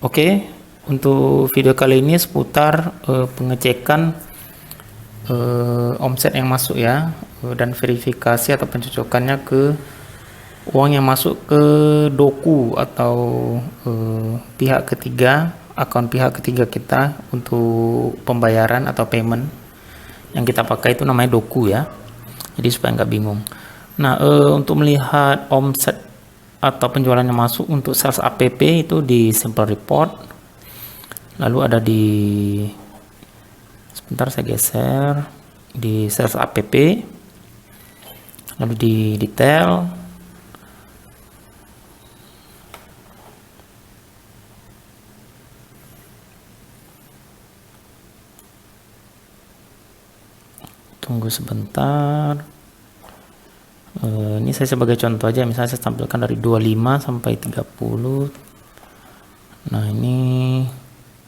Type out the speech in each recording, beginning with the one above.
Oke, untuk video kali ini seputar pengecekan omset yang masuk ya, dan verifikasi atau pencocokannya ke uang yang masuk ke doku atau pihak ketiga, akun pihak ketiga kita untuk pembayaran atau payment. Yang kita pakai itu namanya doku ya, jadi supaya nggak bingung. Nah, untuk melihat omset atau penjualan yang masuk untuk sales app itu di simple report, lalu ada di, sebentar saya geser, di sales app, lalu di detail, tunggu sebentar. Ini saya sebagai contoh aja, misalnya saya tampilkan dari 25 sampai 30. Nah, ini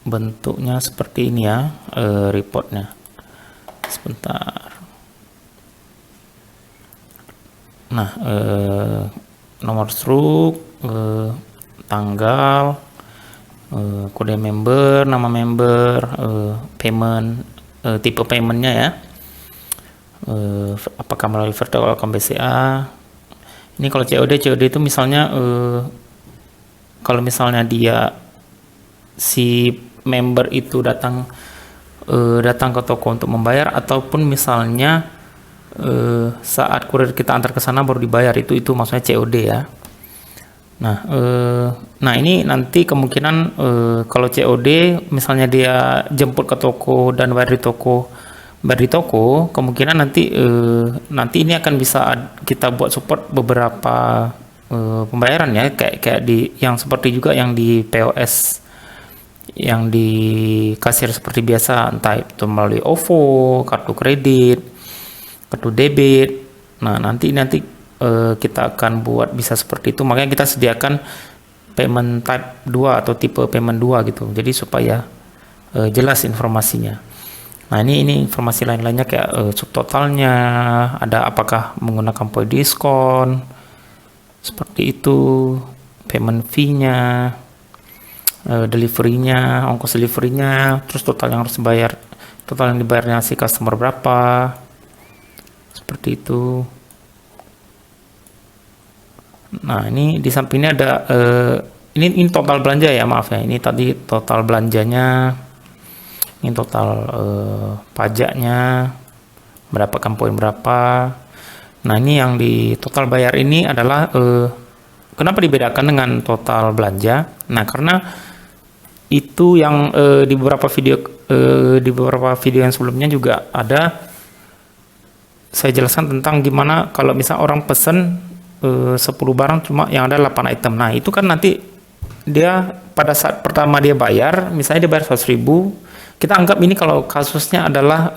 bentuknya seperti ini ya, reportnya. Sebentar. Nah, nomor struk, tanggal, kode member, nama member, payment, tipe paymentnya ya. Apakah melalui virtual account BCA. Ini kalau COD itu misalnya kalau misalnya dia si member itu datang ke toko untuk membayar, ataupun misalnya saat kurir kita antar ke sana baru dibayar, itu maksudnya COD ya. Nah, ini nanti kemungkinan kalau COD misalnya dia jemput ke toko dan bayar di toko, kemungkinan nanti ini akan bisa kita buat support beberapa pembayaran ya, kayak di yang seperti juga yang di POS, yang di kasir seperti biasa, entah itu melalui OVO, kartu kredit, kartu debit. Nah, nanti kita akan buat bisa seperti itu, makanya kita sediakan payment type 2 atau tipe payment 2 gitu, jadi supaya jelas informasinya. Nah, ini informasi lain-lainnya kayak subtotalnya, ada apakah menggunakan poin diskon, seperti itu, payment fee-nya, delivery-nya, ongkos delivery-nya, terus total yang harus dibayar, total yang dibayarnya si customer berapa, seperti itu. Nah, ini di sampingnya ada ini total belanja ya, maaf ya, ini tadi total belanjanya. Ini total pajaknya, mendapatkan poin berapa. Nah, ini yang di total bayar ini adalah kenapa dibedakan dengan total belanja? Nah, karena itu yang di beberapa video yang sebelumnya juga ada saya jelaskan tentang gimana kalau misal orang pesen 10 barang cuma yang ada 8 item. Nah, itu kan nanti dia pada saat pertama dia bayar, misalnya dia bayar 100.000, kita anggap ini kalau kasusnya adalah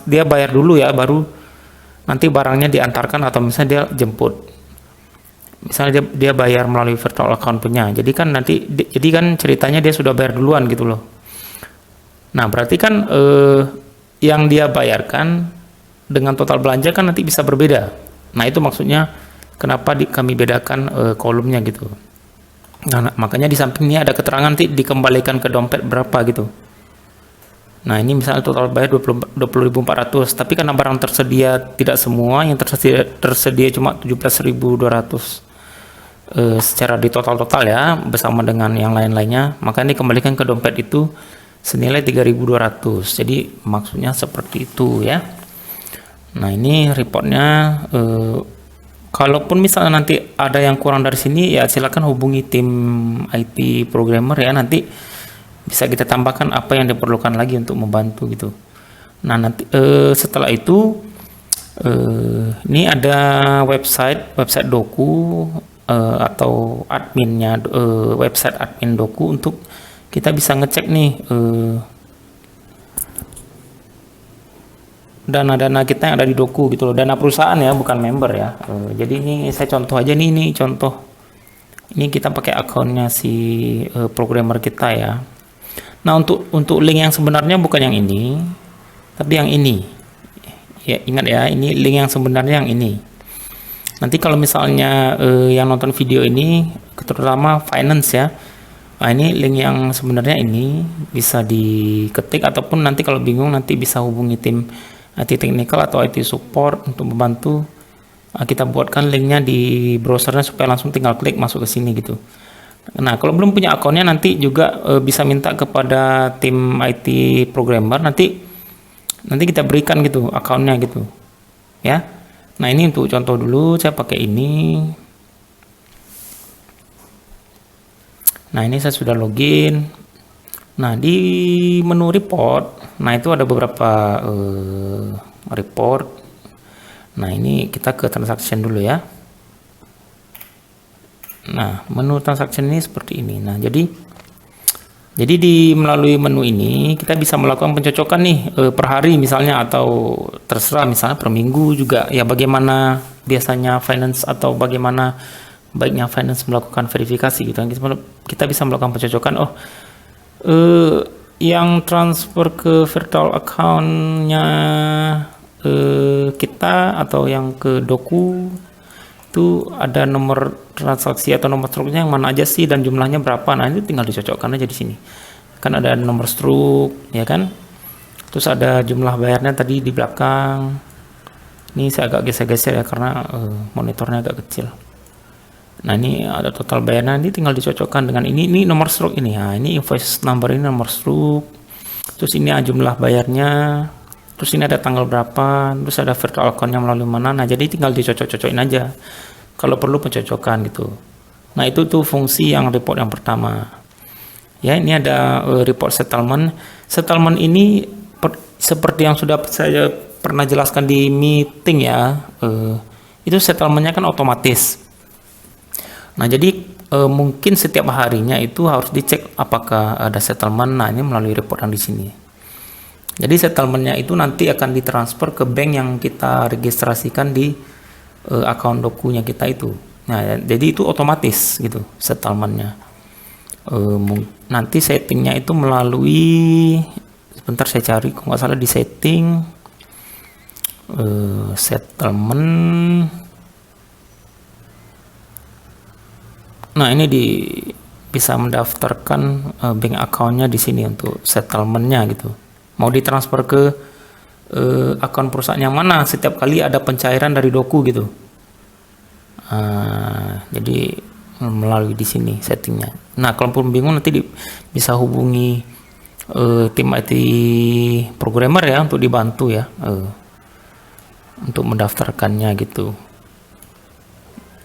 dia bayar dulu ya, baru nanti barangnya diantarkan atau misalnya dia jemput. Misalnya dia bayar melalui virtual account punya. Jadi kan ceritanya dia sudah bayar duluan gitu loh. Nah, berarti kan yang dia bayarkan dengan total belanja kan nanti bisa berbeda. Nah, itu maksudnya kenapa kami bedakan kolomnya gitu. Nah, makanya di samping ini ada keterangan nanti dikembalikan ke dompet berapa gitu. Nah, ini misalnya total bayar 20.400, tapi karena barang tersedia tidak semua, yang tersedia cuma 17.200 secara di total ya, bersama dengan yang lain-lainnya, maka ini dikembalikan ke dompet itu senilai 3.200. Jadi maksudnya seperti itu ya. Nah, ini reportnya. Kalaupun misalnya nanti ada yang kurang dari sini, ya silakan hubungi tim IT programmer ya, nanti bisa kita tambahkan apa yang diperlukan lagi untuk membantu gitu. Nah, nanti setelah itu ini ada website doku atau adminnya, website admin doku, untuk kita bisa ngecek nih dana-dana kita yang ada di doku gitu loh, dana perusahaan ya, bukan member ya. Jadi ini saya contoh aja nih, ini contoh. Ini kita pakai akunnya si programmer kita ya. Nah, untuk link yang sebenarnya bukan yang ini, tapi yang ini. Ya, ingat ya, ini link yang sebenarnya yang ini. Nanti kalau misalnya yang nonton video ini, terutama finance ya, Nah, ini link yang sebenarnya ini bisa diketik, ataupun nanti kalau bingung nanti bisa hubungi tim IT technical atau IT support untuk membantu. Kita buatkan linknya di browsernya supaya langsung tinggal klik masuk ke sini gitu. Nah, kalau belum punya akunnya nanti juga bisa minta kepada tim IT programmer, nanti kita berikan gitu akunnya gitu ya. Nah, ini untuk contoh dulu saya pakai ini. Nah, ini saya sudah login. Nah, di menu report, nah itu ada beberapa report. Nah, ini kita ke transaction dulu ya. Nah, menu transaction ini seperti ini. Nah, jadi di melalui menu ini kita bisa melakukan pencocokan nih per hari misalnya, atau terserah misalnya per minggu juga ya, bagaimana biasanya finance atau bagaimana baiknya finance melakukan verifikasi gitu. Kita bisa melakukan pencocokan, yang transfer ke virtual account-nya kita atau yang ke Doku itu ada nomor transaksi atau nomor struknya yang mana aja sih dan jumlahnya berapa. Nah, itu tinggal dicocokkan aja di sini. Kan ada nomor struk ya kan. Terus ada jumlah bayarnya tadi di belakang. Ini saya agak geser-geser ya karena monitornya agak kecil. Nah, ini ada total bayarnya, ini tinggal dicocokkan dengan ini nomor struk ini. Nah, ini invoice number, ini nomor struk. Terus ini jumlah bayarnya. Terus ini ada tanggal berapa, terus ada virtual account-nya melalui mana. Nah, jadi tinggal dicocok-cocokin aja. Kalau perlu pencocokan gitu. Nah, itu tuh fungsi yang report yang pertama. Ya, ini ada report settlement. Settlement ini seperti yang sudah saya pernah jelaskan di meeting ya. Itu settlement-nya kan otomatis. Nah, jadi mungkin setiap harinya itu harus dicek apakah ada settlement. Nah, ini melalui report yang di sini. Jadi settlement-nya itu nanti akan ditransfer ke bank yang kita registrasikan di akun Dokunya kita itu. Nah, jadi itu otomatis gitu settlement-nya. Nanti settingnya itu melalui, sebentar saya cari, kalau nggak salah di setting settlement. Nah, ini bisa mendaftarkan bank account-nya di sini untuk settlement-nya gitu. Mau ditransfer ke akun perusahaan yang mana, setiap kali ada pencairan dari Doku gitu. Jadi melalui di sini settingnya. Nah, kalau pun bingung nanti bisa hubungi tim IT programmer ya untuk dibantu ya untuk mendaftarkannya gitu.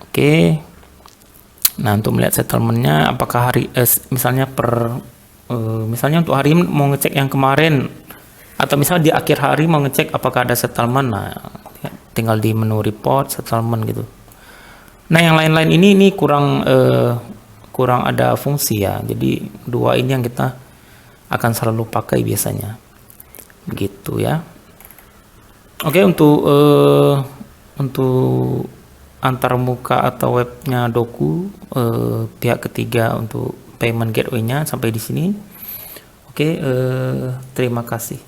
Oke. Nah, untuk melihat settlement-nya apakah hari misalnya misalnya untuk hari mau ngecek yang kemarin, atau misalnya di akhir hari mau ngecek apakah ada settlement. Nah, tinggal di menu report settlement gitu. Nah, yang lain-lain ini kurang ada fungsi ya. Jadi dua ini yang kita akan selalu pakai biasanya. Begitu ya. Oke, untuk antarmuka atau webnya Doku pihak ketiga untuk payment gateway-nya sampai di sini. Oke, terima kasih.